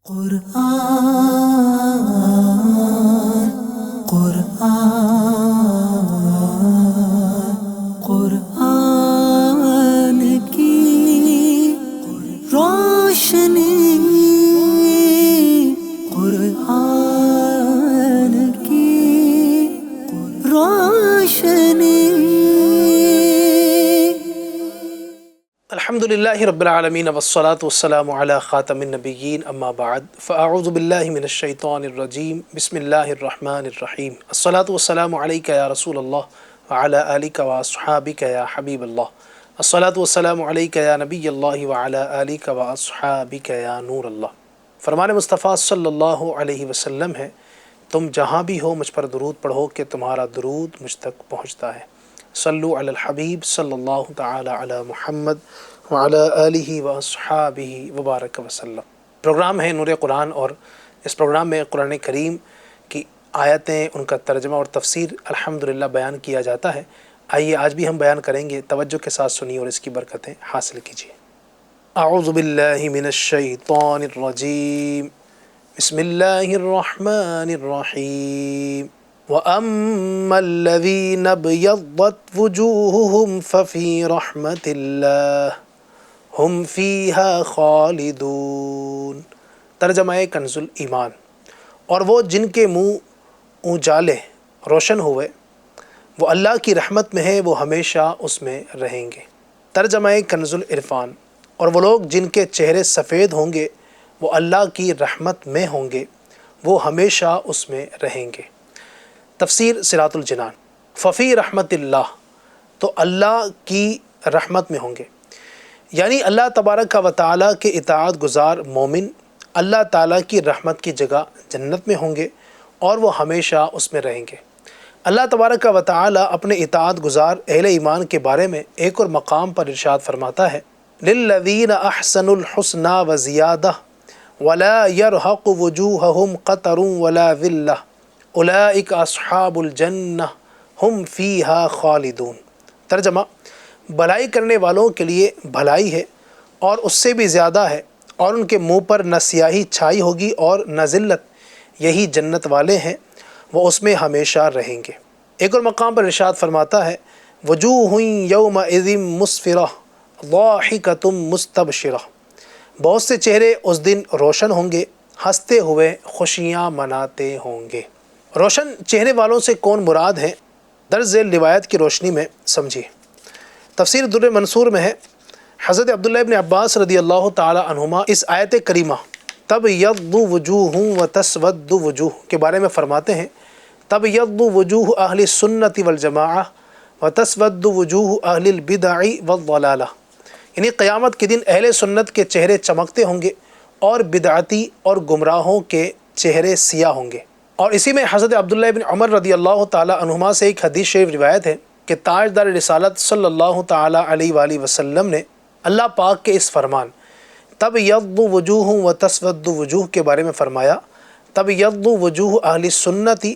قرآن قرآن قرآن کی روشنی، قرآن کی روشنی۔ الحمدللہ رب العالمین والصلاة والسلام علی خاتم النبیین، اما بعد فاعوذ باللہ من الشیطان الرجیم، بسم اللہ الرحمن الرحیم۔ الصلاة والسلام علیک یا رسول اللہ وعلی آلک واصحابک یا حبیب اللہ۔ الصلاة والسلام علیک یا نبی اللہ وعلی آلک واصحابک یا نور اللہ۔ فرمان مصطفیٰ صلی اللہ علیہ وسلم ہے، تم جہاں بھی ہو مجھ پر درود پڑھو کہ تمہارا درود مجھ تک پہنچتا ہے۔ صلو علی الحبیب صلی اللہ تعالی علی محمد وعلی آلہ واصحابہ وبارک وسلم۔ پروگرام ہے نور قرآن، اور اس پروگرام میں قرآن کریم کی آیتیں، ان کا ترجمہ اور تفسیر الحمدللہ بیان کیا جاتا ہے۔ آئیے آج بھی ہم بیان کریں گے، توجہ کے ساتھ سنیے اور اس کی برکتیں حاصل کیجیے۔ اعوذ باللہ من الشیطان الرجیم، بسم اللہ الرحمن الرحیم۔ وَأَمَّا الَّذِينَ ابْيَضَّتْ وُجُوهُهُمْ فَفِي رَحْمَةِ اللَّهِ هُمْ فِيهَا خَالِدُونَ۔ ترجمہ کنز الایمان۔ اور وہ جن کے منہ اجالے روشن ہوئے وہ اللہ کی رحمت میں ہے، وہ ہمیشہ اس میں رہیں گے۔ ترجمہ کنز العرفان۔ اور وہ لوگ جن کے چہرے سفید ہوں گے وہ اللہ کی رحمت میں ہوں گے، وہ ہمیشہ اس میں رہیں گے۔ تفسیر صراط الجنان۔ ففی رحمت اللہ، تو اللہ کی رحمت میں ہوں گے، یعنی اللہ تبارک و تعالیٰ کے اطاعت گزار مومن اللہ تعالیٰ کی رحمت کی جگہ جنت میں ہوں گے اور وہ ہمیشہ اس میں رہیں گے۔ اللہ تبارک و تعالیٰ اپنے اطاعت گزار اہل ایمان کے بارے میں ایک اور مقام پر ارشاد فرماتا ہے، للذین احسنوا الحسنى وزیادہ ولا یرہق وجوہہم قطر ولا ذلہ اولئک اصحاب الجنہ ہم فیہا خالدون۔ ترجمہ، بھلائی کرنے والوں کے لیے بھلائی ہے اور اس سے بھی زیادہ ہے، اور ان کے منہ پر نہ سیاہی چھائی ہوگی اور نہ ذلت، یہی جنت والے ہیں، وہ اس میں ہمیشہ رہیں گے۔ ایک اور مقام پر ارشاد فرماتا ہے، وجوہ یومئذ مسفرہ ضاحکۃ مستبشرہ۔ بہت سے چہرے اس دن روشن ہوں گے، ہنستے ہوئے خوشیاں مناتے ہوں گے۔ روشن چہرے والوں سے کون مراد ہیں؟ درج ذیل روایت کی روشنی میں سمجھیے۔ تفسیر در منصور میں ہے، حضرت عبداللہ ابن عباس رضی اللہ تعالی عنہما اس آیت کریمہ تبیض وجوہ وتسود وجوہ کے بارے میں فرماتے ہیں، تبیض وجوہ اہل السنت والجماعہ وتسود وجوہ اہل البدع والضلالہ، یعنی قیامت کے دن اہل سنت کے چہرے چمکتے ہوں گے اور بدعتی اور گمراہوں کے چہرے سیاہ ہوں گے۔ اور اسی میں حضرت عبداللہ ابن عمر رضی اللہ تعالی عنہما سے ایک حدیث شریف روایت ہے کہ تاجدار رسالت صلی اللہ تعالی علیہ وآلہ وسلم نے اللہ پاک کے اس فرمان تبیض وجوہ وتسود وجوہ کے بارے میں فرمایا، تبیض وجوہ اہل السنت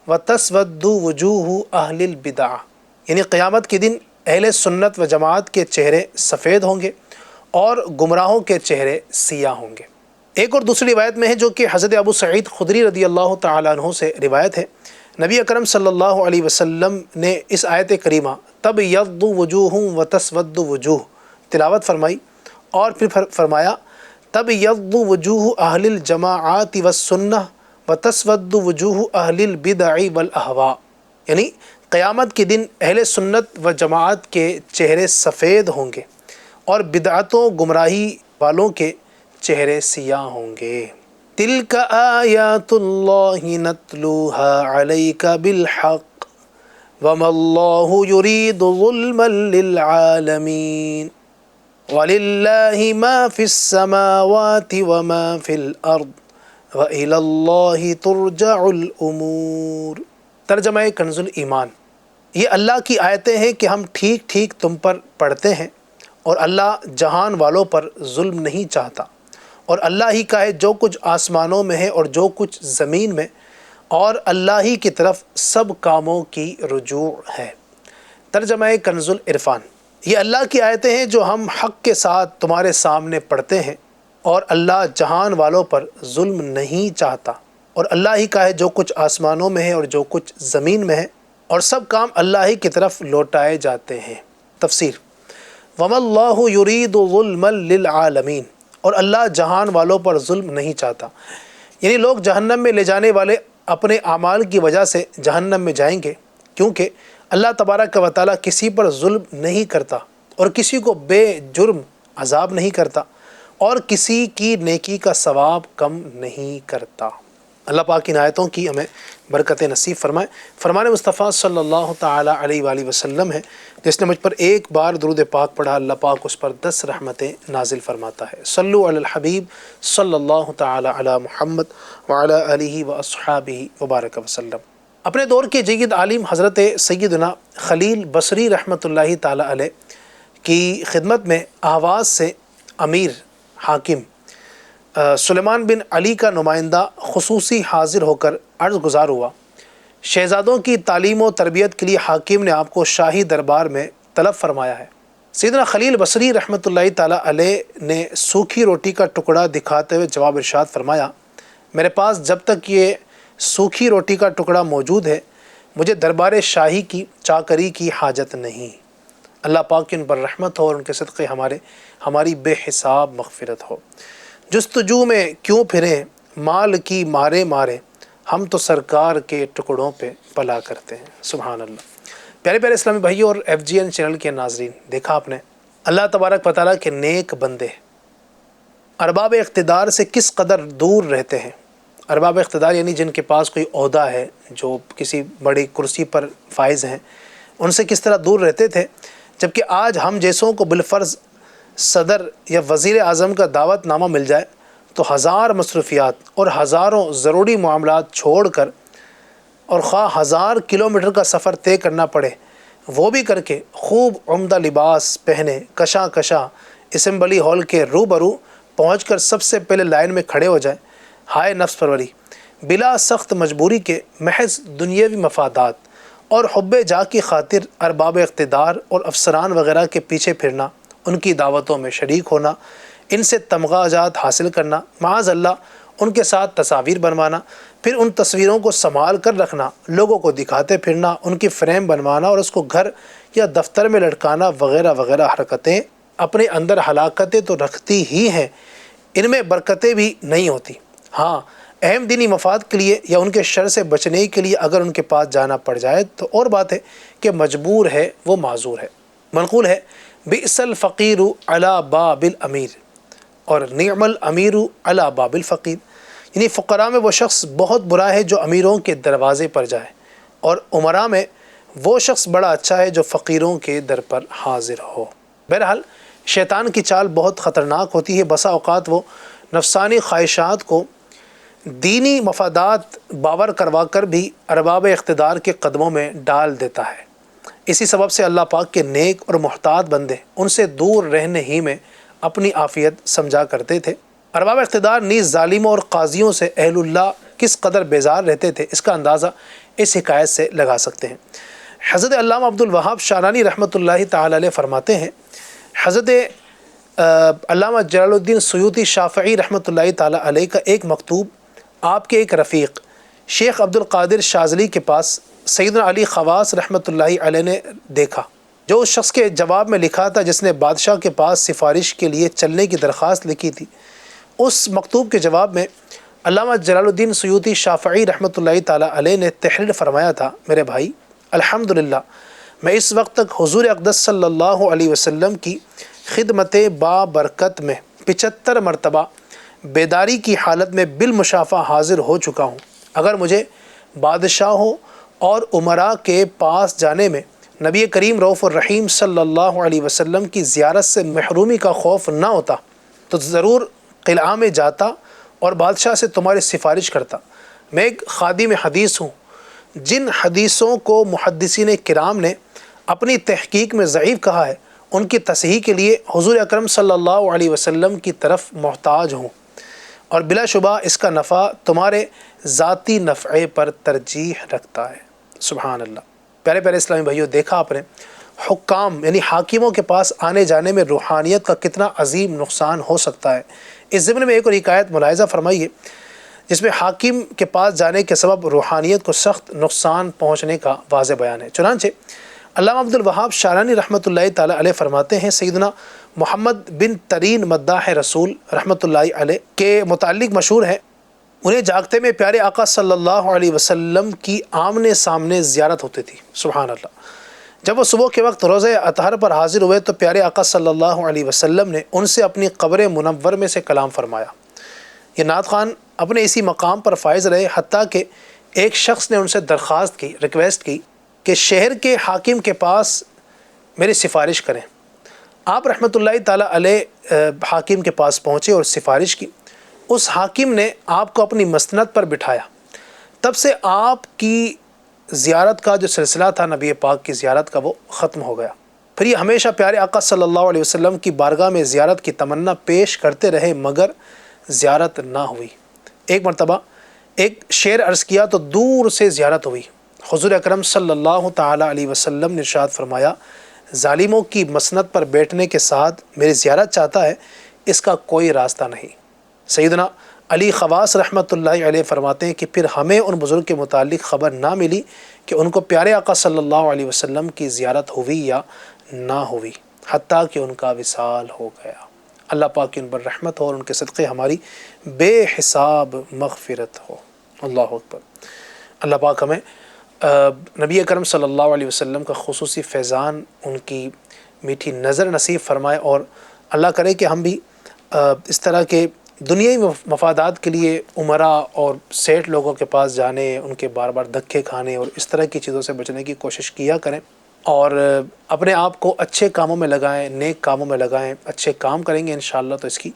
وتسود وجوہ اہل البدع، یعنی قیامت کے دن اہل سنت و جماعت کے چہرے سفید ہوں گے اور گمراہوں کے چہرے سیاہ ہوں گے۔ ایک اور دوسری روایت میں ہے جو کہ حضرت ابو سعید خدری رضی اللہ تعالیٰ عنہ سے روایت ہے، نبی اکرم صلی اللہ علیہ وسلم نے اس آیت کریمہ تبیض وجوہ وتسود وجوہ تلاوت فرمائی اور پھر فرمایا تبیض وجوہ اہل الجماعات والسنہ وتسود وجوہ اہل البدع والاہواء، یعنی قیامت کے دن اہل سنت و جماعت کے چہرے سفید ہوں گے اور بدعتوں گمراہی والوں کے چہرے سیاہ ہوں گے۔ تلک آیات اللہ نتلوها علیک بالحق وما اللہ یرید ظلما للعالمین وللہ ما فی السماوات وما فی الارض وإلی اللہ ترجع الامور۔ ترجمہ کنز الایمان۔ یہ اللہ کی آیتیں ہیں کہ ہم ٹھیک ٹھیک تم پر پڑھتے ہیں، اور اللہ جہان والوں پر ظلم نہیں چاہتا، اور اللہ ہی کا ہے جو کچھ آسمانوں میں ہے اور جو کچھ زمین میں، اور اللہ ہی کی طرف سب کاموں کی رجوع ہے۔ ترجمہ کنز العرفان۔ یہ اللہ کی آیتیں ہیں جو ہم حق کے ساتھ تمہارے سامنے پڑھتے ہیں، اور اللہ جہان والوں پر ظلم نہیں چاہتا، اور اللہ ہی کا ہے جو کچھ آسمانوں میں ہے اور جو کچھ زمین میں ہے، اور سب کام اللہ ہی کی طرف لوٹائے جاتے ہیں۔ تفسیر: وَمَا اللَّهُ يُرِيدُ ظُلْمًا لِلْعَالَمِينَ، اور اللہ جہان والوں پر ظلم نہیں چاہتا، یعنی لوگ جہنم میں لے جانے والے اپنے اعمال کی وجہ سے جہنم میں جائیں گے، کیونکہ اللہ تبارک و تعالیٰ کسی پر ظلم نہیں کرتا اور کسی کو بے جرم عذاب نہیں کرتا اور کسی کی نیکی کا ثواب کم نہیں کرتا۔ اللہ پاک ان آیتوں کی ہمیں برکت نصیب فرمائے۔ فرمان مصطفیٰ صلی اللہ تعالیٰ علیہ وآلہ وسلم ہے، جس نے مجھ پر ایک بار درود پاک پڑھا اللہ پاک اس پر 10 رحمتیں نازل فرماتا ہے۔ صلو علی الحبیب صلی اللہ تعالیٰ علی محمد وعلی آلہ واصحابہ وبارک وسلم۔ اپنے دور کے جید عالم حضرت سیدنا خلیل بصری رحمۃ اللہ تعالیٰ علیہ کی خدمت میں آواز سے امیر حاکم سلیمان بن علی کا نمائندہ خصوصی حاضر ہو کر عرض گزار ہوا۔ شہزادوں کی تعلیم و تربیت کے لیے حاکم نے آپ کو شاہی دربار میں طلب فرمایا ہے۔ سیدنا خلیل بصری رحمۃ اللہ تعالیٰ علیہ نے سوکھی روٹی کا ٹکڑا دکھاتے ہوئے جواب ارشاد فرمایا، میرے پاس جب تک یہ سوکھی روٹی کا ٹکڑا موجود ہے مجھے دربار شاہی کی چاکری کی حاجت نہیں۔ اللہ پاک کی ان پر رحمت ہو اور ان کے صدقے ہماری بے حساب مغفرت ہو۔ جستجو میں کیوں پھریں مال کی مارے مارے، ہم تو سرکار کے ٹکڑوں پہ پلا کرتے ہیں۔ سبحان اللہ۔ پیارے پیارے اسلامی بھائیوں اور FGN چینل کے ناظرین، دیکھا آپ نے اللہ تبارک و تعالیٰ کے نیک بندے ارباب اقتدار سے کس قدر دور رہتے ہیں۔ ارباب اقتدار یعنی جن کے پاس کوئی عہدہ ہے، جو کسی بڑی کرسی پر فائز ہیں، ان سے کس طرح دور رہتے تھے، جبکہ آج ہم جیسوں کو بالفرض صدر یا وزیر اعظم کا دعوت نامہ مل جائے تو ہزار مصروفیات اور ہزاروں ضروری معاملات چھوڑ کر اور خواہ 1000 کلومیٹر کا سفر طے کرنا پڑے وہ بھی کر کے خوب عمدہ لباس پہنے کشاں کشاں اسمبلی ہال کے روبرو پہنچ کر سب سے پہلے لائن میں کھڑے ہو جائیں۔ ہائے نفس پروری، بلا سخت مجبوری کے محض دنیاوی مفادات اور حب جا کی خاطر ارباب اقتدار اور افسران وغیرہ کے پیچھے پھرنا، ان کی دعوتوں میں شریک ہونا، ان سے تمغاجات حاصل کرنا، معاذ اللہ ان کے ساتھ تصاویر بنوانا، پھر ان تصویروں کو سنبھال کر رکھنا، لوگوں کو دکھاتے پھرنا، ان کی فریم بنوانا اور اس کو گھر یا دفتر میں لٹکانا وغیرہ وغیرہ حرکتیں اپنے اندر ہلاکتیں تو رکھتی ہی ہیں، ان میں برکتیں بھی نہیں ہوتی۔ ہاں، اہم دینی مفاد کے لیے یا ان کے شر سے بچنے کے لیے اگر ان کے پاس جانا پڑ جائے تو اور بات ہے کہ مجبور ہے وہ معذور ہے۔ منقول ہے، بئس الفقیر علی باب الامیر اور نعم الامیر علی باب الفقیر، یعنی فقراء میں وہ شخص بہت برا ہے جو امیروں کے دروازے پر جائے، اور امراء میں وہ شخص بڑا اچھا ہے جو فقیروں کے در پر حاضر ہو۔ بہرحال شیطان کی چال بہت خطرناک ہوتی ہے، بسا اوقات وہ نفسانی خواہشات کو دینی مفادات باور کروا کر بھی ارباب اقتدار کے قدموں میں ڈال دیتا ہے۔ اسی سبب سے اللہ پاک کے نیک اور محتاط بندے ان سے دور رہنے ہی میں اپنی عافیت سمجھا کرتے تھے۔ ارباب اقتدار نیز ظالموں اور قاضیوں سے اہل اللہ کس قدر بیزار رہتے تھے، اس کا اندازہ اس حکایت سے لگا سکتے ہیں۔ حضرت علامہ عبد الوہاب شعرانی رحمۃ اللہ تعالی علیہ فرماتے ہیں، حضرت علامہ جلال الدین سیوطی شافعی رحمۃ اللہ تعالی علیہ کا ایک مکتوب آپ کے ایک رفیق شیخ عبد القادر شاذلی کے پاس سیدنا علی خواص رحمۃ اللہ علیہ نے دیکھا، جو اس شخص کے جواب میں لکھا تھا جس نے بادشاہ کے پاس سفارش کے لیے چلنے کی درخواست لکھی تھی۔ اس مکتوب کے جواب میں علامہ جلال الدین سیوطی شافعی رحمۃ اللہ تعالی علیہ نے تحریر فرمایا تھا، میرے بھائی، الحمدللہ میں اس وقت تک حضور اقدس صلی اللہ علیہ وسلم کی خدمت بابرکت میں 75 مرتبہ بیداری کی حالت میں بالمشافہ حاضر ہو چکا ہوں۔ اگر مجھے بادشاہوں اور امراء کے پاس جانے میں نبی کریم رؤوف الرحیم صلی اللہ علیہ وسلم کی زیارت سے محرومی کا خوف نہ ہوتا تو ضرور قلعہ میں جاتا اور بادشاہ سے تمہاری سفارش کرتا۔ میں ایک خادم حدیث ہوں، جن حدیثوں کو محدثین کرام نے اپنی تحقیق میں ضعیف کہا ہے ان کی تصحیح کے لیے حضور اکرم صلی اللہ علیہ وسلم کی طرف محتاج ہوں، اور بلا شبہ اس کا نفع تمہارے ذاتی نفع پر ترجیح رکھتا ہے۔ سبحان اللہ۔ پیارے پیارے اسلامی بھائیوں، دیکھا آپ نے حکام یعنی حاکموں کے پاس آنے جانے میں روحانیت کا کتنا عظیم نقصان ہو سکتا ہے۔ اس ضمن میں ایک اور حکایت ملاحظہ فرمائیے جس میں حاکم کے پاس جانے کے سبب روحانیت کو سخت نقصان پہنچنے کا واضح بیان ہے۔ چنانچہ علامہ عبد الوہاب شارانی رحمۃ اللہ تعالی علیہ فرماتے ہیں سیدنا محمد بن ترین مداح رسول رحمۃ اللہ علیہ کے متعلق مشہور ہے، انہیں جاگتے میں پیارے آقا صلی اللہ علیہ وسلم کی آمنے سامنے زیارت ہوتی تھی۔ سبحان اللہ۔ جب وہ صبح کے وقت روضہ اطہر پر حاضر ہوئے تو پیارے آقا صلی اللہ علیہ وسلم نے ان سے اپنی قبر منور میں سے کلام فرمایا۔ یہ نعت خوان اپنے اسی مقام پر فائز رہے، حتیٰ کہ ایک شخص نے ان سے درخواست کی، ریکویسٹ کی کہ شہر کے حاکم کے پاس میری سفارش کریں۔ آپ رحمۃ اللہ تعالیٰ علیہ حاکم کے پاس پہنچے اور سفارش کی۔ اس حاکم نے آپ کو اپنی مسند پر بٹھایا۔ تب سے آپ کی زیارت کا جو سلسلہ تھا، نبی پاک کی زیارت کا، وہ ختم ہو گیا۔ پھر یہ ہمیشہ پیارے آقا صلی اللہ علیہ وسلم کی بارگاہ میں زیارت کی تمنا پیش کرتے رہے مگر زیارت نہ ہوئی۔ ایک مرتبہ ایک شعر عرض کیا تو دور سے زیارت ہوئی۔ حضور اکرم صلی اللہ تعالی علیہ وسلم نے ارشاد فرمایا، ظالموں کی مسند پر بیٹھنے کے ساتھ میری زیارت چاہتا ہے، اس کا کوئی راستہ نہیں۔ سیدنا علی خواص رحمۃ اللہ علیہ فرماتے ہیں کہ پھر ہمیں ان بزرگ کے متعلق خبر نہ ملی کہ ان کو پیارے آقا صلی اللہ علیہ وسلم کی زیارت ہوئی یا نہ ہوئی، حتیٰ کہ ان کا وصال ہو گیا۔ اللہ پاک کی ان پر رحمت ہو اور ان کے صدقے ہماری بے حساب مغفرت ہو۔ اللہ اکبر۔ اللہ پاک ہمیں نبی اکرم صلی اللہ علیہ وسلم کا خصوصی فیضان، ان کی میٹھی نظر نصیب فرمائے، اور اللہ کرے کہ ہم بھی اس طرح کے دنیائی مفادات کے لیے عمرا اور سیٹ لوگوں کے پاس جانے، ان کے بار بار دھکے کھانے اور اس طرح کی چیزوں سے بچنے کی کوشش کیا کریں، اور اپنے آپ کو اچھے کاموں میں لگائیں، نیک کاموں میں لگائیں۔ اچھے کام کریں گے انشاءاللہ تو اس کی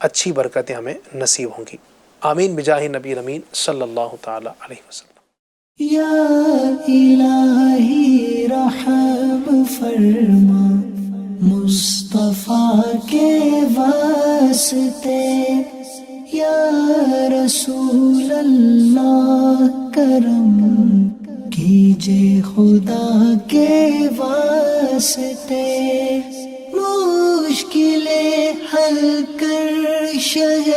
اچھی برکتیں ہمیں نصیب ہوں گی۔ آمین بجاہ نبی الامین صلی اللہ تعالی علیہ وسلم۔ یا الہی رحم فرما مصطفیٰ کے واسطے، یا رسول اللہ کرم کیجے خدا کے واسطے، مشکلیں حل کر شہ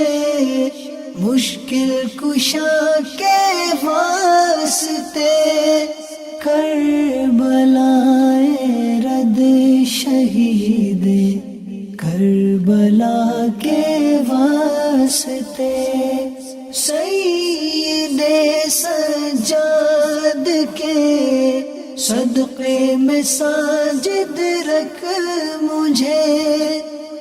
مشکل کشا کے واسطے، کربلائے رد شہید کربلا کے واسطے، سید سجاد کے صدقے میں ساجد رکھ مجھے،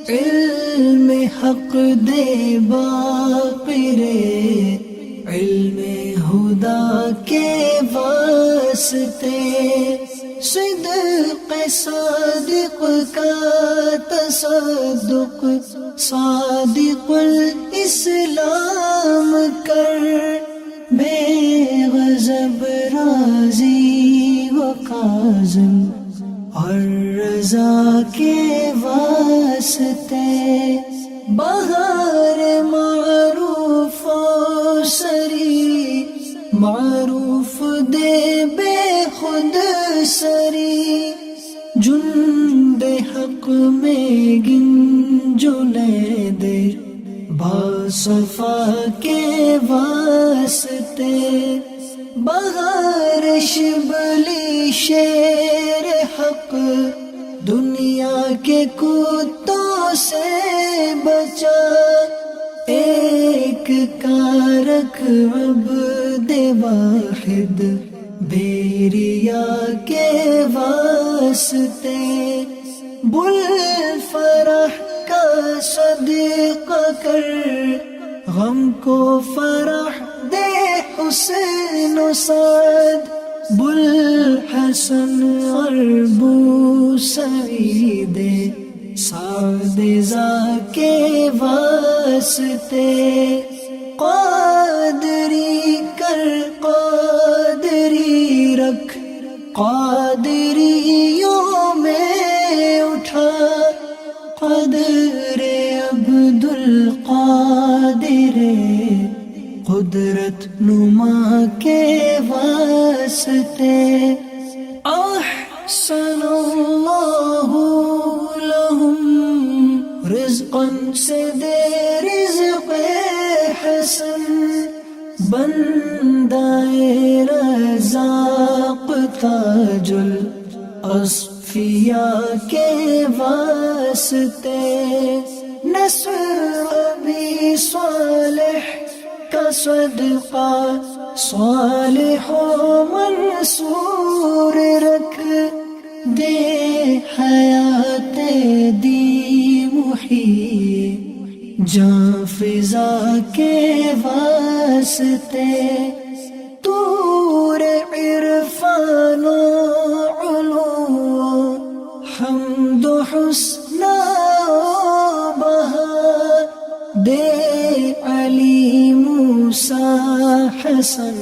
علم حق دے باقر علم خدا کے واسطے، صدق صادق کا تصدق صادق الاسلام کر، بے غضب راضی و کاظم اور رضا کے واسطے، بہار معروف و سری معروف دے بے خود سری، جند حق میں گنجلے دے باصفا کے واسطے، بہار شبلی شیر حق دنیا کے کتوں سے بچا، ایک کارک عبد واحد بیریا کے واسطے، بل فرح کا صدقہ کر غم کو فرح دے حسن و سعد، بل حسن اور بو سعید سعد ذا کے واسطے، قادری کر قادری رکھ قادریوں میں اٹھا، قدر عبد القادر قدرت نما کے واسطے، احسن اللہ لہم رزقا سے دے رزق بندائے رزاق تاج الاصفیاء کے واسطے، نصر ابی صالح کا صدقہ صالح و منصور رکھ دے، حیات دی محیی جاں فضا کے واسطے، طور عرفان و علو حمد و حسن و بہا دے، علی موسیٰ حسن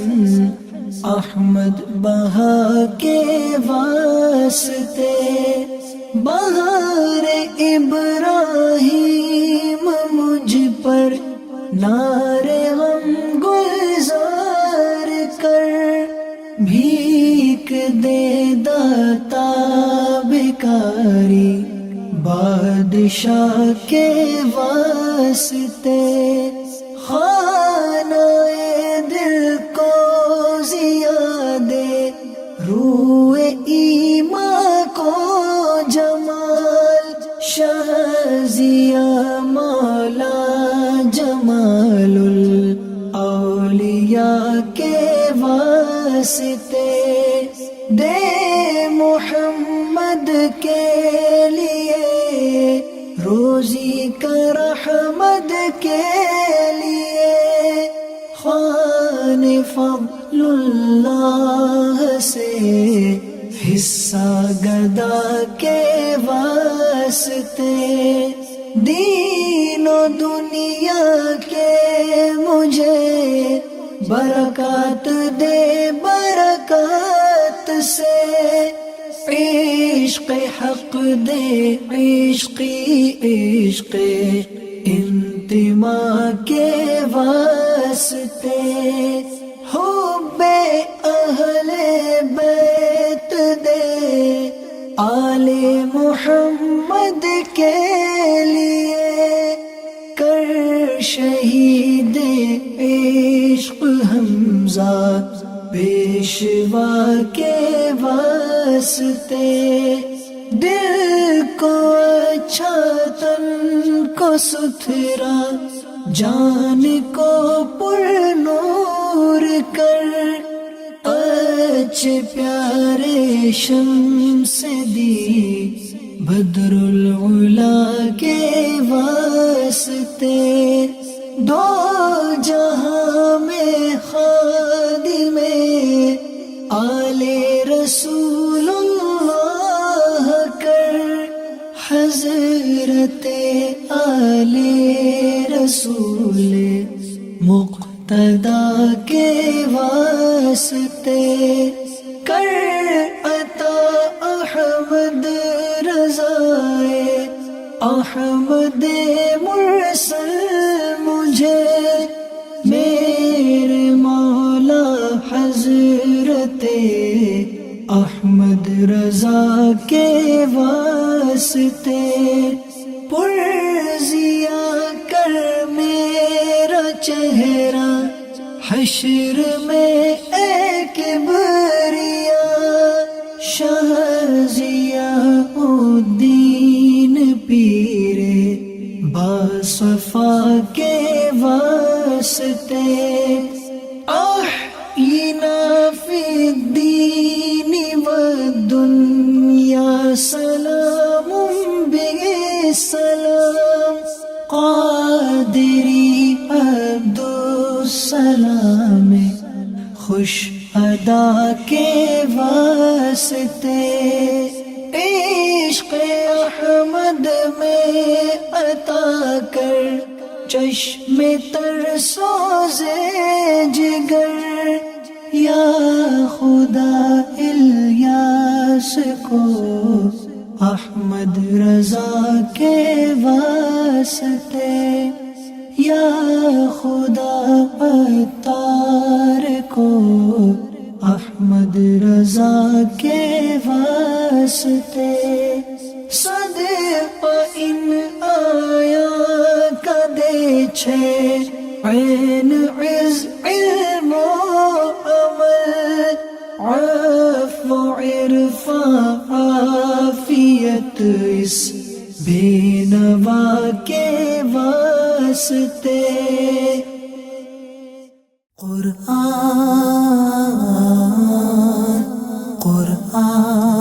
احمد بہا کے واسطے، بہار ابراہیم مجھ پر نار غم گلزار کر، بھیک دے داتا بھکاری بادشاہ کے واسطے، خانہ دل کو زیادے روح ایمان کو جمال، شہزیہ مولا جمال الاولیاء کے واسطے، دے محمد کے لیے روزی کا رحمت کے لیے، خوان فضل اللہ سے حصہ گدا کے واسطے، دین و دنیا کے مجھے برکات دے، برکات سے عشق حق دے، عشقی عشق انتماء کے واسطے، حب اہل بیت دے، آل محمد کے لیے کر شہید عشق حمزہ پیشوا کے واسطے، دل کو اچھا تن کو ستھرا جان کو پر نور کر، اچھے پیارے شمس دی بدر العلا کے واسطے، دو جہاں میں خادم آل رسول اللہ کر، حضرت آل رسول مقتدی کے واسطے، کر عطا احمد رضائے احمد مرسل مجھے، میرے مولا حضرت احمد رضا کے واسطے، پرزیا کر میرا چہرہ حشر میں اے کبریا، شہزیہ الدین پیر باصفا کے واسطے، احینا فی الدین والدنیا سلام بسلام، قادری عبدالسلام خوش ادا کے واسطے، عشق احمد میں عطا کر چشم تر سوزے جگر، یا خدا الیاس کو احمد رضا کے واسطے، یا خدا عطار کو احمد رضا کے واسطے، صدقہ ان آیا کا دے چھے عین عز علم اس بے نوا کے واسطے قرآن قرآن